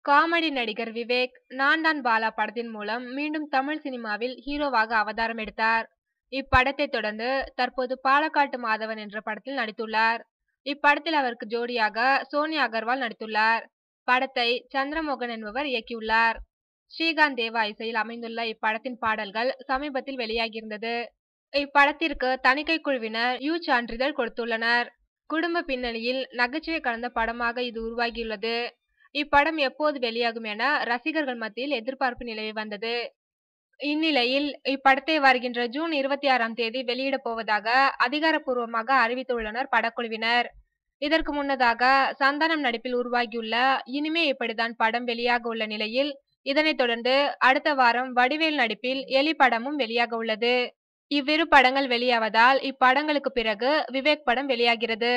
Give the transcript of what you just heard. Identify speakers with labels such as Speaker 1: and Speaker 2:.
Speaker 1: Comedy நடிகர் விவேக் நான் தான் பாலா படத்தின் மூலம் மீண்டும் தமிழ் சினிமாவில் ஹீரோவாக அவதாரம் எடுத்தார். இப்படத்தை தொடர்ந்து தற்போது பாலக்காட்டு மாதவன் என்ற படத்தில் நடித்துள்ளார். இப்படத்தில் அவருக்கு ஜோடியாக சோனியா அகர்வால் நடித்துள்ளார். படத்தை சந்திரமோகன் என்பவர் இயக்கியுள்ளார். ஸ்ரீகாந்த் தேவா இசையில் அமைந்துள்ள இப்படத்தின் பாடல்கள் சமீபத்தில் வெளியாகியிருந்தது. இப்படத்திற்கு தணிக்கை குழுவினர் சான்றிதழ் கொடுத்துள்ளனர். குடும்ப பின்னணியில் நகைச்சுவை கலந்த படமாக இது உருவாகியுள்ளது. இப்படம் எப்போது வெளியாகும் என ரசிகர்கள் மத்தியில் எதிர்பார்ப்பு நிலவி வந்தது. இந்நிலையில் இப்படத்தை வருகின்ற ஜூன் 26ஆம் தேதி வெளியிடப் போவதாக அதிகாரப்பூர்வமாக அறிவித்துள்ளனர் படக்குழுவினர். இதற்கு முன்னதாக சந்தானம் நடிப்பில் உருவாகியுள்ள இனிமே இப்படித்தான் படம் வெளியாக உள்ள நிலையில் இதனைத் தொடர்ந்து அடுத்த வாரம் வடிவேல் நடிப்பில் எலி படமும் வெளியாக உள்ளது. இவ்விரு படங்கள் வெளியாவதால் இப்படங்களுக்கு பிறகு விவேக் படம் வெளியாகிறது.